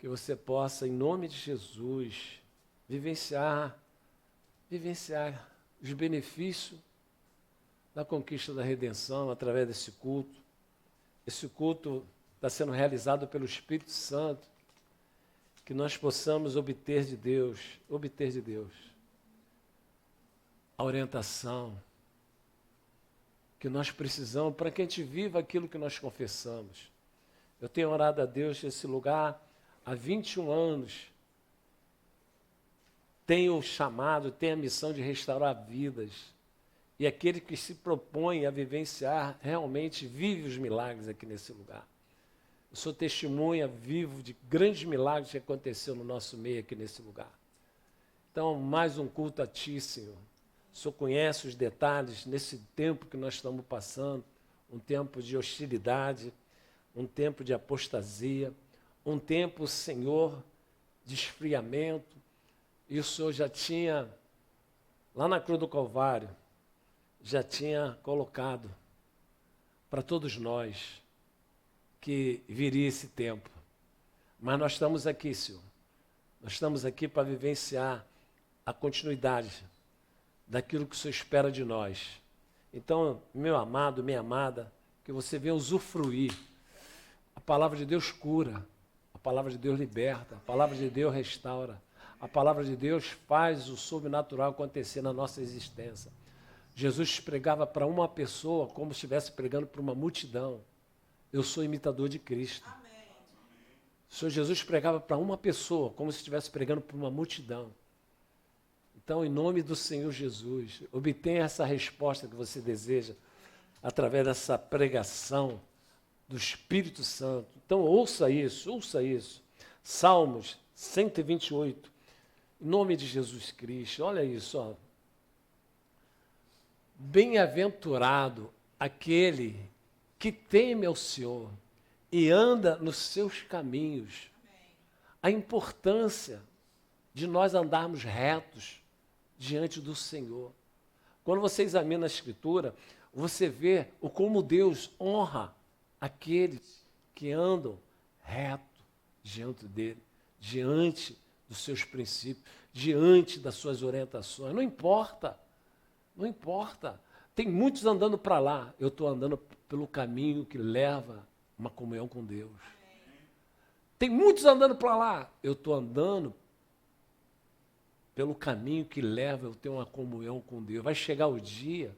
que você possa, em nome de Jesus, vivenciar os benefícios da conquista da redenção através desse culto. Esse culto está sendo realizado pelo Espírito Santo, que nós possamos obter de Deus a orientação que nós precisamos para que a gente viva aquilo que nós confessamos. Eu tenho orado a Deus nesse lugar há 21 anos. Tenho o chamado, tenho a missão de restaurar vidas. E aquele que se propõe a vivenciar, realmente vive os milagres aqui nesse lugar. Eu sou testemunha vivo de grandes milagres que aconteceram no nosso meio aqui nesse lugar. Então, mais um culto a Ti, Senhor. O Senhor conhece os detalhes nesse tempo que nós estamos passando, um tempo de hostilidade, um tempo de apostasia, um tempo, Senhor, de esfriamento. E o Senhor já tinha, lá na cruz do Calvário, já tinha colocado para todos nós que viria esse tempo. Mas nós estamos aqui, Senhor. Nós estamos aqui para vivenciar a continuidade daquilo que o Senhor espera de nós. Então, meu amado, minha amada, que você venha usufruir. A palavra de Deus cura, a palavra de Deus liberta, a palavra de Deus restaura, a palavra de Deus faz o sobrenatural acontecer na nossa existência. Jesus pregava para uma pessoa como se estivesse pregando para uma multidão. Eu sou imitador de Cristo. Amém. O Senhor Jesus pregava para uma pessoa como se estivesse pregando para uma multidão. Então, em nome do Senhor Jesus, obtenha essa resposta que você deseja através dessa pregação do Espírito Santo. Então, ouça isso, ouça isso. Salmos 128, em nome de Jesus Cristo. Olha isso, ó. Bem-aventurado aquele que teme ao Senhor e anda nos seus caminhos. A importância de nós andarmos retos diante do Senhor. Quando você examina a Escritura, você vê o como Deus honra aqueles que andam reto diante dele, diante dos seus princípios, diante das suas orientações. Não importa. Não importa. Tem muitos andando para lá. Eu estou andando pelo caminho que leva uma comunhão com Deus. Tem muitos andando para lá. Eu estou andando pelo caminho que leva eu ter uma comunhão com Deus. Vai chegar o dia,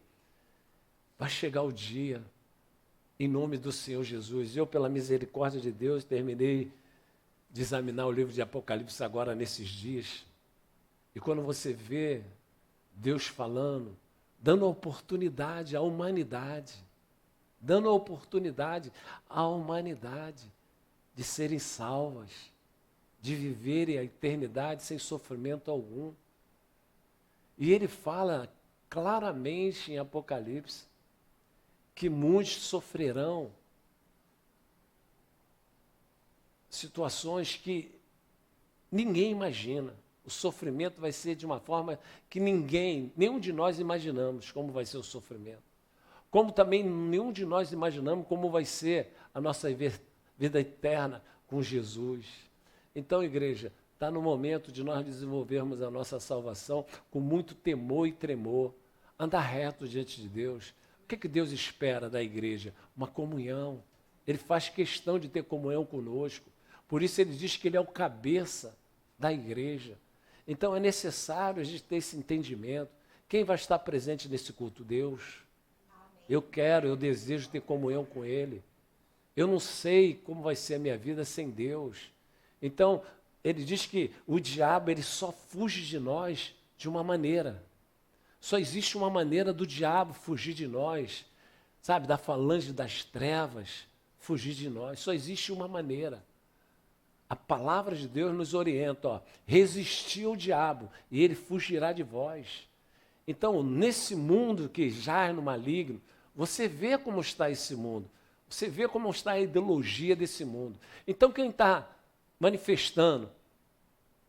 em nome do Senhor Jesus. Eu, pela misericórdia de Deus, terminei de examinar o livro de Apocalipse agora nesses dias. E quando você vê Deus falando, dando a oportunidade à humanidade, de serem salvas, de viverem a eternidade sem sofrimento algum. E ele fala claramente em Apocalipse que muitos sofrerão situações que ninguém imagina. O sofrimento vai ser de uma forma que nenhum de nós imaginamos como vai ser o sofrimento. Como também nenhum de nós imaginamos como vai ser a nossa vida eterna com Jesus. Então, igreja, está no momento de nós desenvolvermos a nossa salvação com muito temor e tremor. Andar reto diante de Deus. O que Deus espera da igreja? Uma comunhão. Ele faz questão de ter comunhão conosco. Por isso ele diz que ele é o cabeça da igreja. Então é necessário a gente ter esse entendimento. Quem vai estar presente nesse culto? Deus. Eu desejo ter comunhão com Ele. Eu não sei como vai ser a minha vida sem Deus. Então, ele diz que o diabo ele só fuge de nós de uma maneira. Só existe uma maneira do diabo fugir de nós, sabe, da falange das trevas fugir de nós. Só existe uma maneira. A palavra de Deus nos orienta, ó, resistir ao diabo e ele fugirá de vós. Então, nesse mundo que jaz no maligno, você vê como está esse mundo. Você vê como está a ideologia desse mundo. Então, quem está manifestando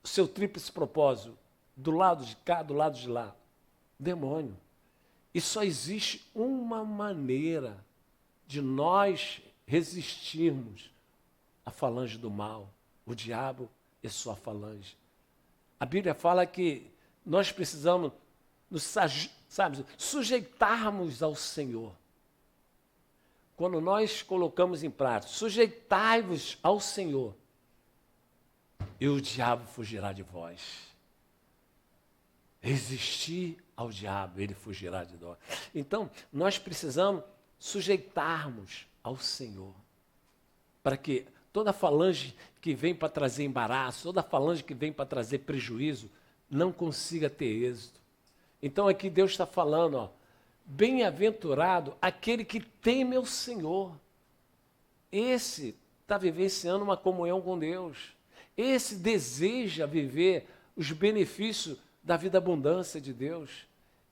o seu tríplice propósito, do lado de cá, do lado de lá, demônio. E só existe uma maneira de nós resistirmos à falange do mal. o diabo e sua falange. A Bíblia fala que nós precisamos nos, sabe, sujeitarmos ao Senhor. Quando nós colocamos em prática, sujeitai-vos ao Senhor, e o diabo fugirá de vós. Resistir ao diabo, ele fugirá de nós. Então, nós precisamos sujeitarmos ao Senhor, para que toda falange que vem para trazer embaraço, toda falange que vem para trazer prejuízo, não consiga ter êxito. Então aqui Deus está falando, ó, bem-aventurado aquele que teme o Senhor. Esse está vivenciando uma comunhão com Deus. Esse deseja viver os benefícios da vida abundância de Deus.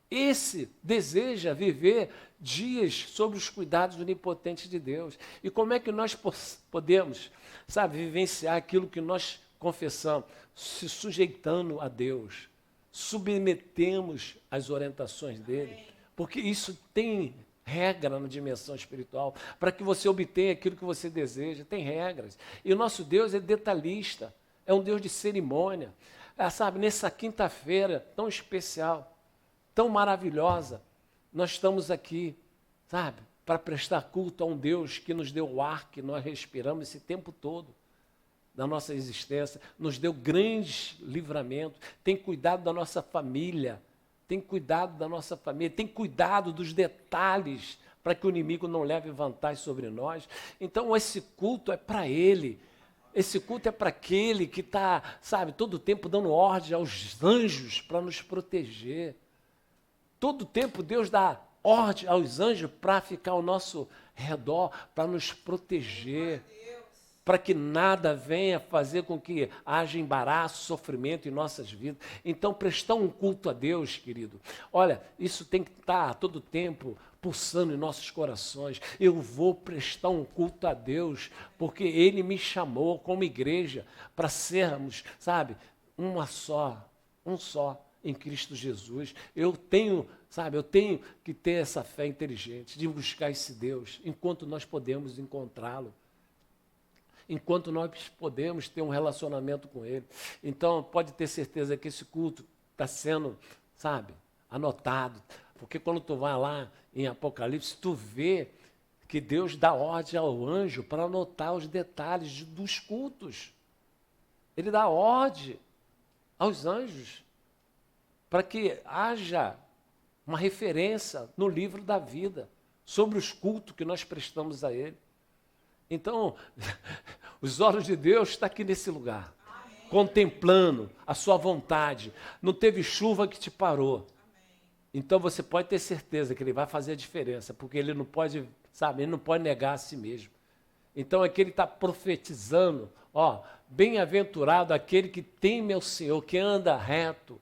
Esse deseja viver dias sob os cuidados onipotentes de Deus. E como é que nós podemos, sabe, vivenciar aquilo que nós confessamos? Se sujeitando a Deus, submetemos às orientações dele, porque isso tem regra na dimensão espiritual. Para que você obtenha aquilo que você deseja, tem regras. E o nosso Deus é detalhista, é um Deus de cerimônia. Sabe, nessa quinta-feira tão especial, tão maravilhosa, nós estamos aqui, sabe, para prestar culto a um Deus que nos deu o ar que nós respiramos esse tempo todo da nossa existência, nos deu grandes livramentos, tem cuidado da nossa família, tem cuidado dos detalhes para que o inimigo não leve vantagem sobre nós. Então esse culto é para Ele. Esse culto é para aquele que está, sabe, todo o tempo dando ordem aos anjos para nos proteger. Todo o tempo Deus dá ordem aos anjos para ficar ao nosso redor, para nos proteger, para que nada venha fazer com que haja embaraço, sofrimento em nossas vidas. Então, prestar um culto a Deus, querido, olha, isso tem que estar todo o tempo pulsando em nossos corações. Eu vou prestar um culto a Deus, porque Ele me chamou como igreja para sermos, sabe, um só em Cristo Jesus. Eu tenho que ter essa fé inteligente, de buscar esse Deus, enquanto nós podemos encontrá-lo, enquanto nós podemos ter um relacionamento com Ele. Então, pode ter certeza que esse culto está sendo, sabe, anotado, porque quando tu vai lá em Apocalipse, tu vê que Deus dá ordem ao anjo para anotar os detalhes dos cultos. Ele dá ordem aos anjos para que haja uma referência no livro da vida sobre os cultos que nós prestamos a Ele. Então, os olhos de Deus estão aqui nesse lugar, contemplando a sua vontade. Não teve chuva que te parou. Então você pode ter certeza que Ele vai fazer a diferença, porque Ele não pode, sabe, Ele não pode negar a si mesmo. Então aqui Ele está profetizando, ó, bem-aventurado aquele que teme ao Senhor, que anda reto,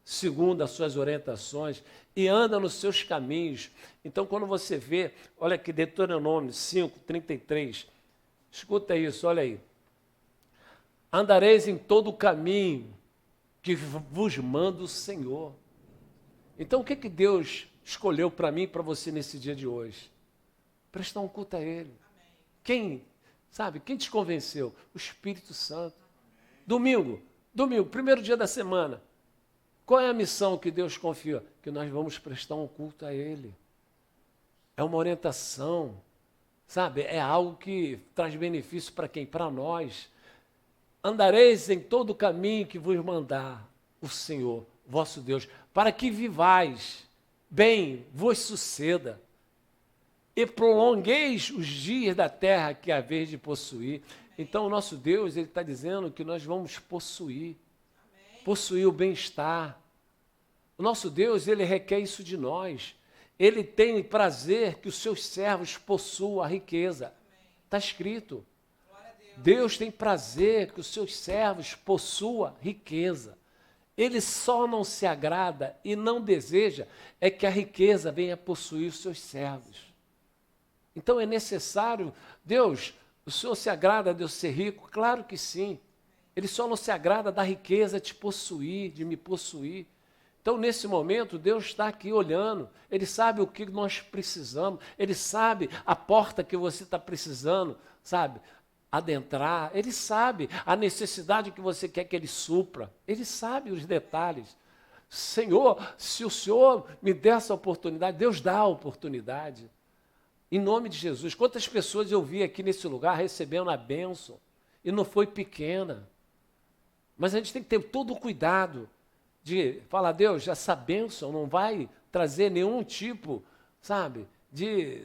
segundo as suas orientações, e anda nos seus caminhos. Então, quando você vê, olha aqui, Deuteronômio 5:33, escuta isso, olha aí. Andareis em todo o caminho que vos manda o Senhor. Então, o que Deus escolheu para mim e para você nesse dia de hoje? Prestar um culto a Ele. Amém. Quem te convenceu? O Espírito Santo. Domingo, primeiro dia da semana. Qual é a missão que Deus confiou? Que nós vamos prestar um culto a Ele. É uma orientação, sabe? É algo que traz benefício para quem? Para nós. Andareis em todo o caminho que vos mandar o Senhor, vosso Deus, para que vivais, bem vos suceda, e prolongueis os dias da terra que haveis de possuir. Então, o nosso Deus, Ele está dizendo que nós vamos possuir o bem-estar. O nosso Deus, Ele requer isso de nós. Ele tem prazer que os seus servos possuam a riqueza. Está escrito. Deus tem prazer que os seus servos possuam riqueza. Ele só não se agrada e não deseja é que a riqueza venha possuir os seus servos. Então é necessário, Deus, o Senhor se agrada de eu ser rico? Claro que sim. Ele só não se agrada da riqueza de possuir, de me possuir. Então, nesse momento, Deus está aqui olhando. Ele sabe o que nós precisamos. Ele sabe a porta que você está precisando, sabe? adentrar, Ele sabe a necessidade que você quer que Ele supra, Ele sabe os detalhes. Senhor, se o Senhor me der essa oportunidade, Deus dá a oportunidade. Em nome de Jesus, quantas pessoas eu vi aqui nesse lugar recebendo a bênção, e não foi pequena. Mas a gente tem que ter todo o cuidado de falar, Deus, essa bênção não vai trazer nenhum tipo, de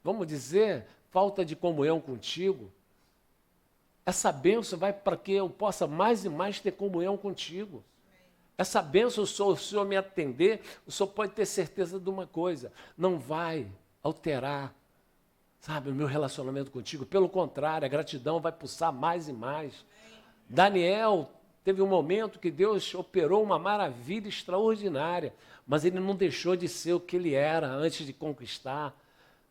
vamos dizer, falta de comunhão contigo. Essa bênção vai para que eu possa mais e mais ter comunhão contigo. Essa bênção, se o Senhor me atender, o Senhor pode ter certeza de uma coisa, não vai alterar, o meu relacionamento contigo. Pelo contrário, a gratidão vai pulsar mais e mais. Daniel teve um momento que Deus operou uma maravilha extraordinária, mas ele não deixou de ser o que ele era antes de conquistar.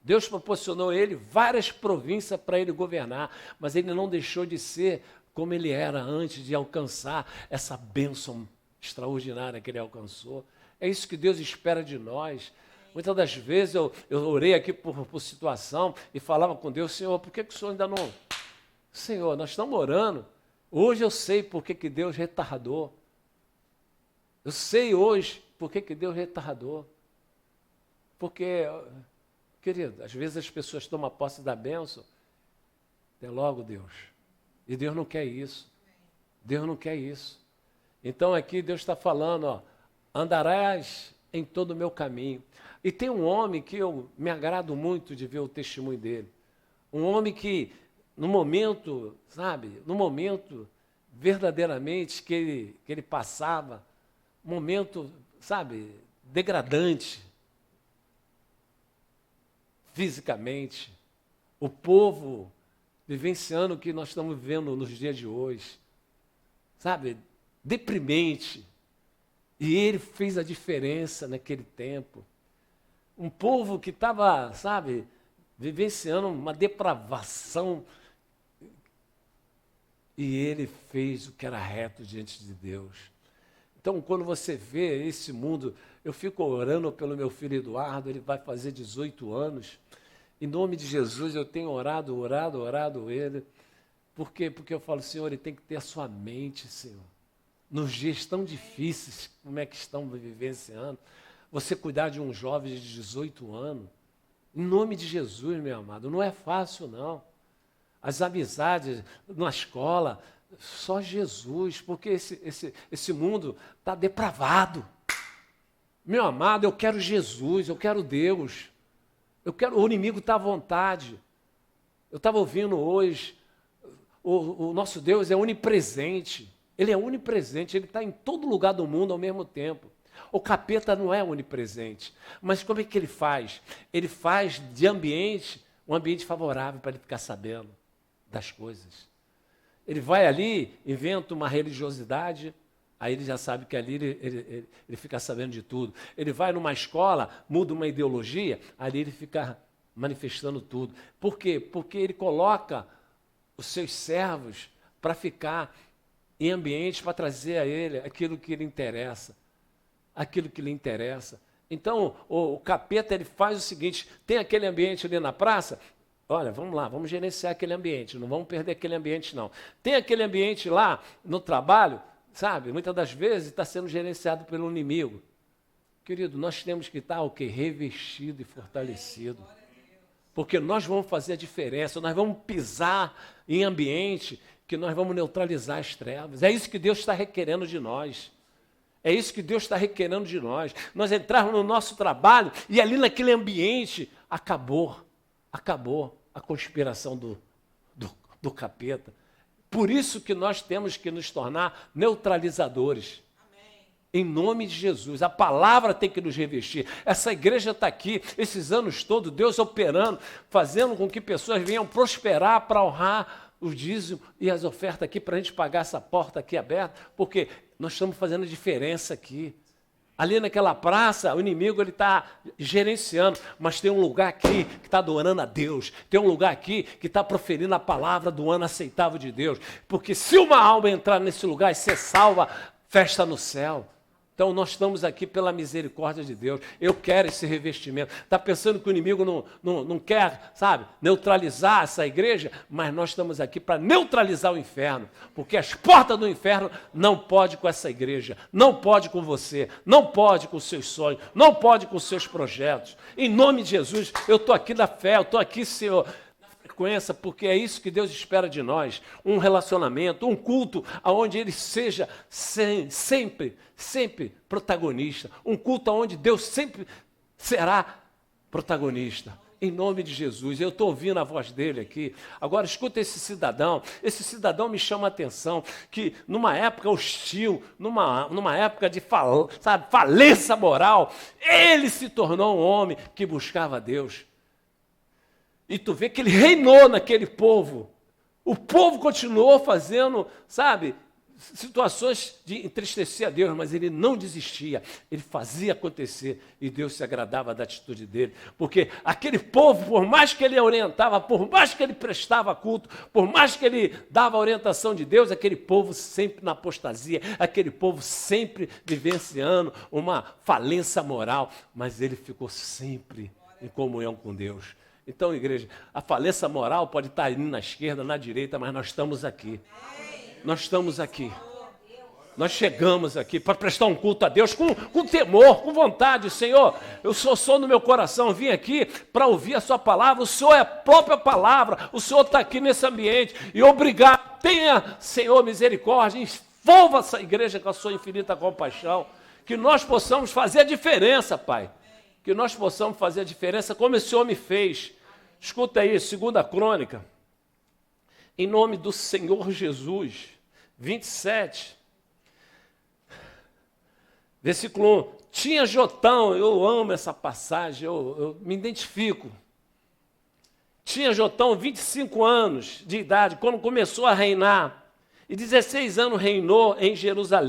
Deus proporcionou a ele várias províncias para ele governar, mas ele não deixou de ser como ele era antes de alcançar essa bênção extraordinária que ele alcançou. É isso que Deus espera de nós. Muitas das vezes eu orei aqui por situação e falava com Deus, Senhor, por que o Senhor ainda não... Senhor, nós estamos orando. Hoje eu sei por que Deus retardou. Eu sei hoje por que Deus retardou. Porque, querido, às vezes as pessoas tomam posse da bênção, até logo Deus. E Deus não quer isso. Deus não quer isso. Então aqui Deus está falando, andarás em todo o meu caminho. E tem um homem que eu me agrado muito de ver o testemunho dele. Um homem que, no momento verdadeiramente que ele passava, momento, degradante, fisicamente, o povo vivenciando o que nós estamos vivendo nos dias de hoje, deprimente, e ele fez a diferença naquele tempo. Um povo que estava, vivenciando uma depravação, e ele fez o que era reto diante de Deus. Então, quando você vê esse mundo, eu fico orando pelo meu filho Eduardo, ele vai fazer 18 anos. Em nome de Jesus, eu tenho orado ele. Por quê? Porque eu falo, Senhor, ele tem que ter a sua mente, Senhor. Nos dias tão difíceis, como é que estão vivenciando, você cuidar de um jovem de 18 anos, em nome de Jesus, meu amado, não é fácil, não. As amizades na escola, só Jesus, porque esse mundo está depravado. Meu amado, eu quero Jesus, eu quero Deus. O inimigo está à vontade. Eu estava ouvindo hoje, o nosso Deus é onipresente. Ele é onipresente, ele está em todo lugar do mundo ao mesmo tempo. O capeta não é onipresente. Mas como é que ele faz? Ele faz de ambiente um ambiente favorável para ele ficar sabendo das coisas. Ele vai ali, inventa uma religiosidade, aí ele já sabe que ali ele fica sabendo de tudo. Ele vai numa escola, muda uma ideologia, ali ele fica manifestando tudo. Por quê? Porque ele coloca os seus servos para ficar em ambientes para trazer a ele aquilo que lhe interessa. Aquilo que lhe interessa. Então, o capeta ele faz o seguinte, tem aquele ambiente ali na praça, olha, vamos lá, vamos gerenciar aquele ambiente, não vamos perder aquele ambiente não. Tem aquele ambiente lá no trabalho, muitas das vezes está sendo gerenciado pelo inimigo. Querido, nós temos que estar revestido e fortalecido. Porque nós vamos fazer a diferença, nós vamos pisar em ambiente que nós vamos neutralizar as trevas. É isso que Deus está requerendo de nós. É isso que Deus está requerendo de nós. Nós entrarmos no nosso trabalho e ali naquele ambiente acabou a conspiração do capeta. Por isso que nós temos que nos tornar neutralizadores. Amém. Em nome de Jesus. A palavra tem que nos revestir. Essa igreja está aqui, esses anos todos, Deus operando, fazendo com que pessoas venham prosperar para honrar o dízimo e as ofertas aqui, para a gente pagar essa porta aqui aberta, porque nós estamos fazendo diferença aqui. Ali naquela praça, o inimigo está gerenciando, mas tem um lugar aqui que está adorando a Deus, tem um lugar aqui que está proferindo a palavra do ano aceitável de Deus, porque se uma alma entrar nesse lugar e ser salva, festa no céu. Então, nós estamos aqui pela misericórdia de Deus. Eu quero esse revestimento. Está pensando que o inimigo não quer, sabe, neutralizar essa igreja? Mas nós estamos aqui para neutralizar o inferno. Porque as portas do inferno não podem com essa igreja, não pode com você, não pode com os seus sonhos, não pode com os seus projetos. Em nome de Jesus, eu estou aqui na fé, eu estou aqui, Senhor, porque é isso que Deus espera de nós, um relacionamento, um culto onde Ele seja sempre protagonista, um culto onde Deus sempre será protagonista, em nome de Jesus. Eu estou ouvindo a voz dele aqui. Agora escuta esse cidadão me chama a atenção, que numa época hostil, numa época de falência moral, ele se tornou um homem que buscava Deus. E tu vê que ele reinou naquele povo. O povo continuou fazendo, situações de entristecer a Deus, mas ele não desistia. Ele fazia acontecer e Deus se agradava da atitude dele. Porque aquele povo, por mais que ele orientava, por mais que ele prestava culto, por mais que ele dava a orientação de Deus, aquele povo sempre na apostasia, aquele povo sempre vivenciando uma falência moral, mas ele ficou sempre em comunhão com Deus. Então, igreja, a falência moral pode estar indo na esquerda, na direita, mas nós estamos aqui. Nós estamos aqui. Nós chegamos aqui para prestar um culto a Deus com temor, com vontade. Senhor, eu sou no meu coração, vim aqui para ouvir a sua palavra. O Senhor é a própria palavra. O Senhor está aqui nesse ambiente. E obrigado, tenha, Senhor, misericórdia. Envolva essa igreja com a sua infinita compaixão. Que nós possamos fazer a diferença, Pai. Que nós possamos fazer a diferença como esse homem fez. Escuta aí, 2 Crônica, em nome do Senhor Jesus, 27, versículo 1. Tinha Jotão, eu amo essa passagem, eu me identifico. Tinha Jotão 25 anos de idade, quando começou a reinar, e 16 anos reinou em Jerusalém.